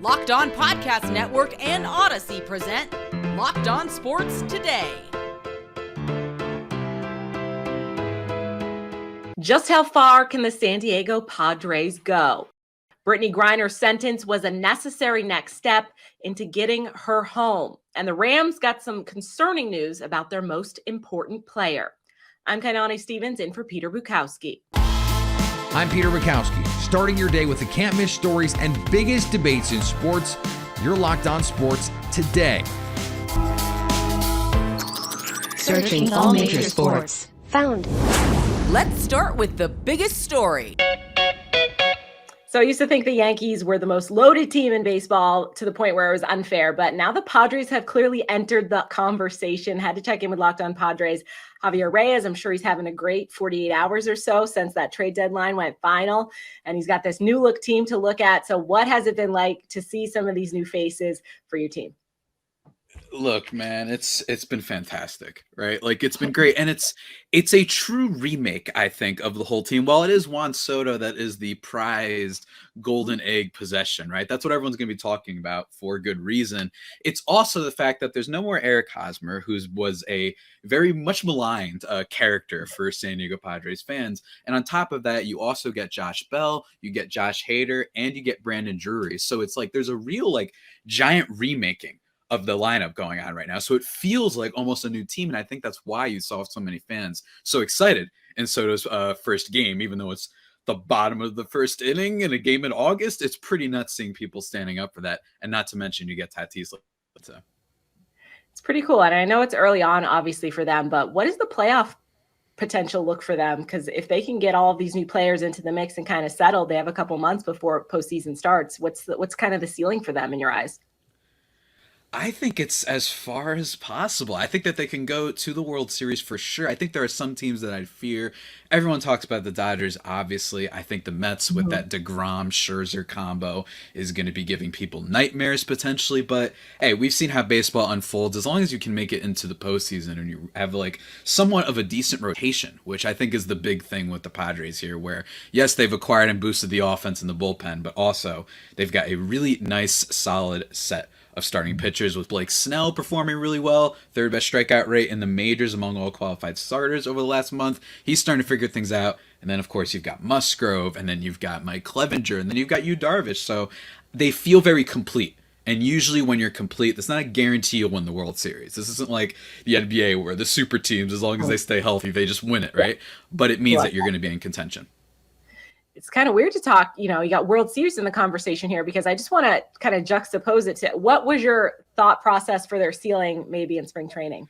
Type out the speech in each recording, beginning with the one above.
Locked On Podcast Network and Odyssey present Locked On Sports Today. Just how far can the San Diego Padres go? Brittany Griner's sentence was a necessary next step into getting her home. And the Rams got some concerning news about their most important player. I'm Kainani Stevens in for Peter Bukowski. I'm Peter Bukowski, starting your day with the can't-miss stories and biggest debates in sports. You're Locked On Sports Today. Searching all major sports. Found. Let's start with the biggest story. So I used to think the Yankees were the most loaded team in baseball to the point where it was unfair, but now the Padres have clearly entered the conversation. Had to check in with Locked On Padres. Javier Reyes, I'm sure he's having a great 48 hours or so since that trade deadline went final, and he's got this new look team to look at. So what has it been like to see some of these new faces for your team? Look, man, it's been fantastic, right? Like, it's been great. And it's a true remake, I think, of the whole team. While it is Juan Soto that is the prized golden egg possession, right? That's what everyone's going to be talking about for good reason. It's also the fact that there's no more Eric Hosmer, who was a very much maligned character for San Diego Padres fans. And on top of that, you also get Josh Bell, you get Josh Hader, and you get Brandon Drury. So it's like there's a real, like, giant remaking of the lineup going on right now. So it feels like almost a new team. And I think that's why you saw so many fans so excited in Soto's first game, even though it's the bottom of the first inning in a game in August. It's pretty nuts seeing people standing up for that. And not to mention you get Tatis. It's pretty cool. And I know it's early on, obviously, for them, but what does the playoff potential look for them? Because if they can get all of these new players into the mix and kind of settle, they have a couple months before postseason starts. What's kind of the ceiling for them in your eyes? I think it's as far as possible. I think that they can go to the World Series for sure. I think there are some teams that I fear. Everyone talks about the Dodgers, obviously. I think the Mets with that DeGrom-Scherzer combo is going to be giving people nightmares potentially. But, hey, we've seen how baseball unfolds. As long as you can make it into the postseason and you have, like, somewhat of a decent rotation, which I think is the big thing with the Padres here, where, yes, they've acquired and boosted the offense in the bullpen, but also they've got a really nice, solid set of starting pitchers, with Blake Snell performing really well, third best strikeout rate in the majors among all qualified starters over the last month. He's starting to figure things out. And then, of course, you've got Musgrove, and then you've got Mike Clevenger, and then you've got Yu Darvish. So they feel very complete. And usually when you're complete, that's not a guarantee you'll win the World Series. This isn't like the NBA where the super teams, as long as they stay healthy, they just win it, right? But it means that you're going to be in contention. It's kind of weird to talk, you got World Series in the conversation here, because I just want to kind of juxtapose it to what was your thought process for their ceiling maybe in spring training?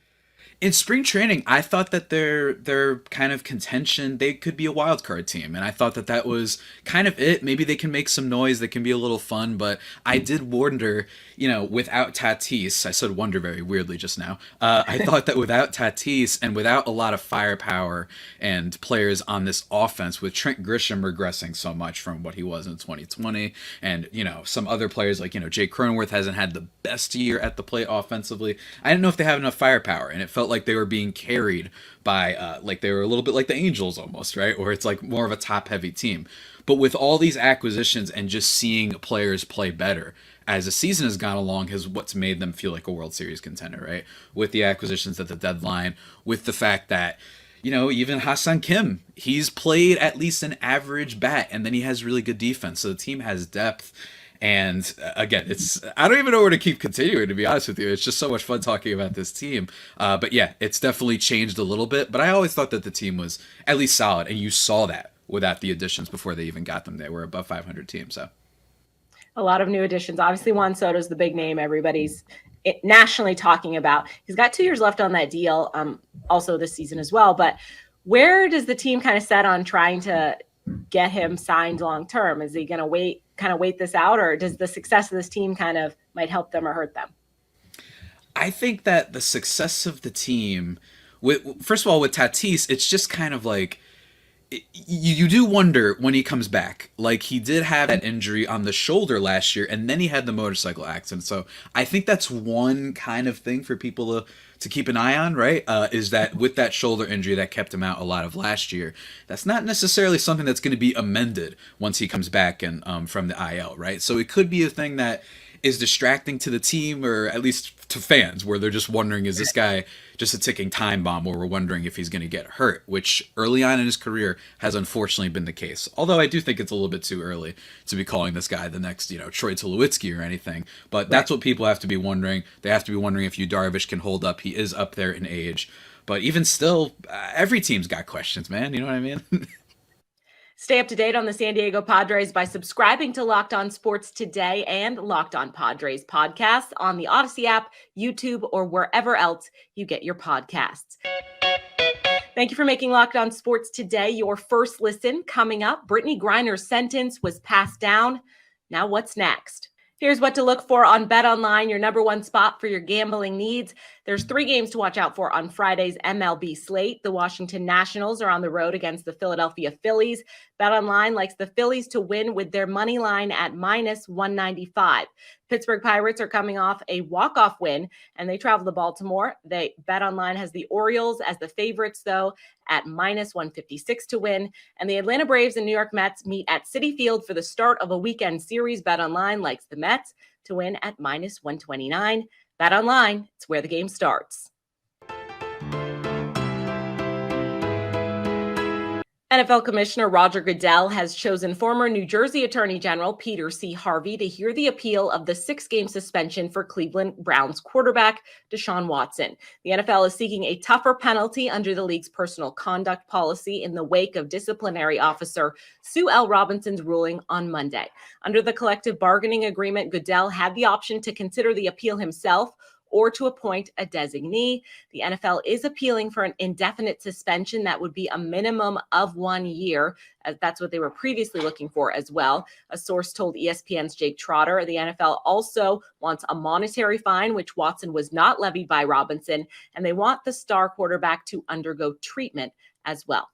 In spring training, I thought that their kind of contention, they could be a wild card team. And I thought that was kind of it. Maybe they can make some noise. They can be a little fun. But I did wonder, without Tatis, I said wonder very weirdly just now. I thought that without Tatis and without a lot of firepower and players on this offense, with Trent Grisham regressing so much from what he was in 2020, and, some other players like, Jake Cronenworth hasn't had the best year at the plate offensively. I didn't know if they have enough firepower, and it felt like they were being carried by like they were a little bit like the Angels almost, right? Or it's like more of a top heavy team. But with all these acquisitions and just seeing players play better as the season has gone along is what's made them feel like a World Series contender, right? With the acquisitions at the deadline, with the fact that even Hassan Kim, he's played at least an average bat, and then he has really good defense. So the team has depth. And again, I don't even know where to keep continuing, to be honest with you. It's just so much fun talking about this team. But yeah, it's definitely changed a little bit. But I always thought that the team was at least solid. And you saw that without the additions before they even got them. They were above 500 team. So a lot of new additions. Obviously, Juan Soto's the big name everybody's nationally talking about. He's got 2 years left on that deal, also this season as well. But where does the team kind of set on trying to get him signed long term? Is he going to wait this out, or does the success of this team kind of might help them or hurt them? I think that the success of the team, first of all, with Tatis, it's just kind of like you do wonder when he comes back. Like, he did have that injury on the shoulder last year, and then he had the motorcycle accident. So I think that's one kind of thing for people to keep an eye on, right? Is that with that shoulder injury that kept him out a lot of last year, that's not necessarily something that's going to be amended once he comes back and from the IL, right? So it could be a thing that is distracting to the team, or at least to fans, where they're just wondering, is this guy just a ticking time bomb, or we're wondering if he's going to get hurt, which early on in his career has unfortunately been the case. Although I do think it's a little bit too early to be calling this guy the next, Troy Tulowitzki or anything. But that's what people have to be wondering. They have to be wondering if Yu Darvish can hold up. He is up there in age. But even still, every team's got questions, man. You know what I mean? Stay up to date on the San Diego Padres by subscribing to Locked On Sports Today and Locked On Padres podcasts on the Odyssey app, YouTube, or wherever else you get your podcasts. Thank you for making Locked On Sports Today your first listen. Coming up, Brittany Griner's sentence was passed down. Now what's next? Here's what to look for on BetOnline, your number one spot for your gambling needs. There's 3 games to watch out for on Friday's MLB slate. The Washington Nationals are on the road against the Philadelphia Phillies. BetOnline likes the Phillies to win with their money line at -195. Pittsburgh Pirates are coming off a walk-off win, and they travel to Baltimore. BetOnline has the Orioles as the favorites, though, at -156 to win. And the Atlanta Braves and New York Mets meet at Citi Field for the start of a weekend series. BetOnline likes the Mets to win at -129. BetOnline, it's where the game starts. NFL Commissioner Roger Goodell has chosen former New Jersey Attorney General Peter C. Harvey to hear the appeal of the 6-game suspension for Cleveland Browns quarterback Deshaun Watson. The NFL is seeking a tougher penalty under the league's personal conduct policy in the wake of disciplinary officer Sue L. Robinson's ruling on Monday. Under the collective bargaining agreement, Goodell had the option to consider the appeal himself or to appoint a designee. The NFL is appealing for an indefinite suspension that would be a minimum of 1 year. That's what they were previously looking for as well. A source told ESPN's Jake Trotter. The NFL also wants a monetary fine, which Watson was not levied by Robinson, and they want the star quarterback to undergo treatment as well.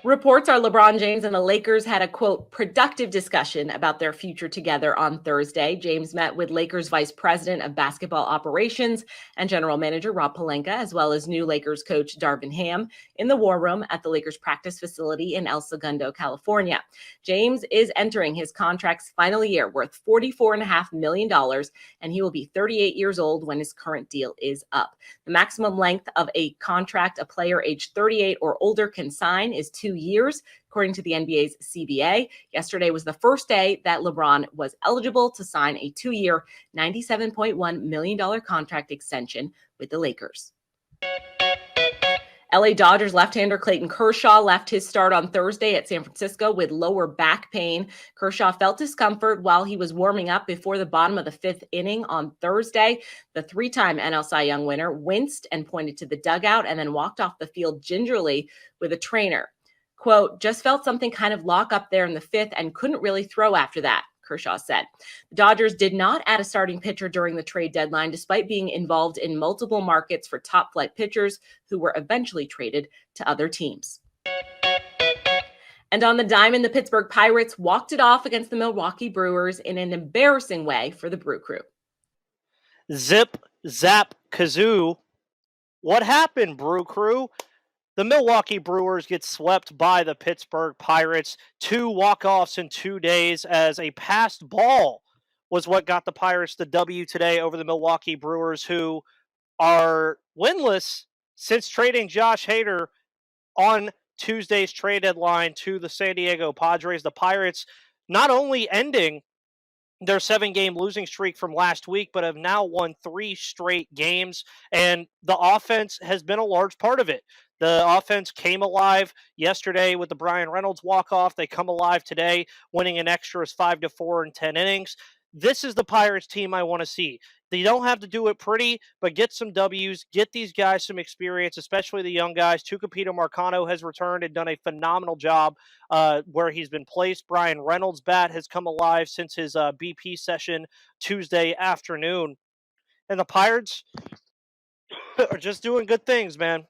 Reports are LeBron James and the Lakers had a, quote, productive discussion about their future together on Thursday. James met with Lakers Vice President of Basketball Operations and General Manager Rob Pelinka, as well as new Lakers coach Darvin Ham, in the war room at the Lakers practice facility in El Segundo, California. James is entering his contract's final year, worth $44.5 million, and he will be 38 years old when his current deal is up. The maximum length of a contract a player aged 38 or older can sign is 2 years, according to the NBA's CBA. Yesterday was the first day that LeBron was eligible to sign a 2-year, $97.1 million contract extension with the Lakers. LA Dodgers left-hander Clayton Kershaw left his start on Thursday at San Francisco with lower back pain. Kershaw felt discomfort while he was warming up before the bottom of the 5th inning on Thursday. The 3-time NL Cy Young winner winced and pointed to the dugout and then walked off the field gingerly with a trainer. Quote, just felt something kind of lock up there in the 5th and couldn't really throw after that, Kershaw said. The Dodgers did not add a starting pitcher during the trade deadline, despite being involved in multiple markets for top-flight pitchers who were eventually traded to other teams. And on the diamond, the Pittsburgh Pirates walked it off against the Milwaukee Brewers in an embarrassing way for the Brew Crew. Zip, zap, kazoo. What happened, Brew Crew? The Milwaukee Brewers get swept by the Pittsburgh Pirates. 2 walk-offs in 2 days, as a passed ball was what got the Pirates the W today over the Milwaukee Brewers, who are winless since trading Josh Hader on Tuesday's trade deadline to the San Diego Padres. The Pirates not only ending their 7-game losing streak from last week, but have now won 3 straight games, and the offense has been a large part of it. The offense came alive yesterday with the Brian Reynolds walk-off. They come alive today, winning in extras 5-4 in 10 innings. This is the Pirates team I want to see. They don't have to do it pretty, but get some W's, get these guys some experience, especially the young guys. Tucupita Marcano has returned and done a phenomenal job where he's been placed. Brian Reynolds' bat has come alive since his BP session Tuesday afternoon. And the Pirates are just doing good things, man.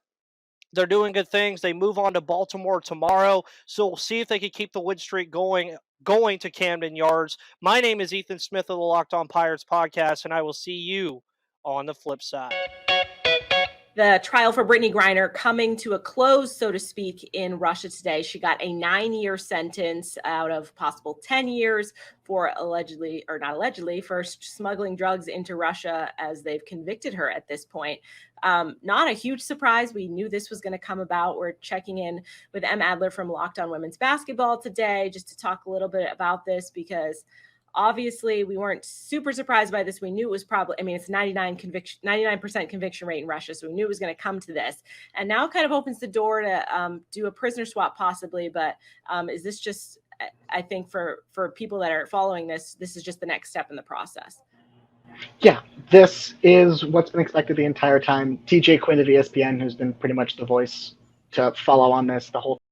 They're doing good things. They move on to Baltimore tomorrow, so we'll see if they can keep the win streak going to Camden Yards. My name is Ethan Smith of the Locked On Pirates podcast, and I will see you on the flip side. The trial for Brittany Griner coming to a close, so to speak, in Russia today. She got a 9-year sentence out of possible 10 years for for smuggling drugs into Russia, as they've convicted her at this point. Not a huge surprise. We knew this was going to come about. We're checking in with Em Adler from Locked On Women's Basketball today just to talk a little bit about this, because obviously we weren't super surprised by this. We knew it was probably, it's 99% conviction rate in Russia. So we knew it was going to come to this. And now it kind of opens the door to do a prisoner swap possibly. But is this just, I think for people that are following this is just the next step in the process. Yeah, this is what's been expected the entire time. TJ Quinn at ESPN, who's been pretty much the voice to follow on this the whole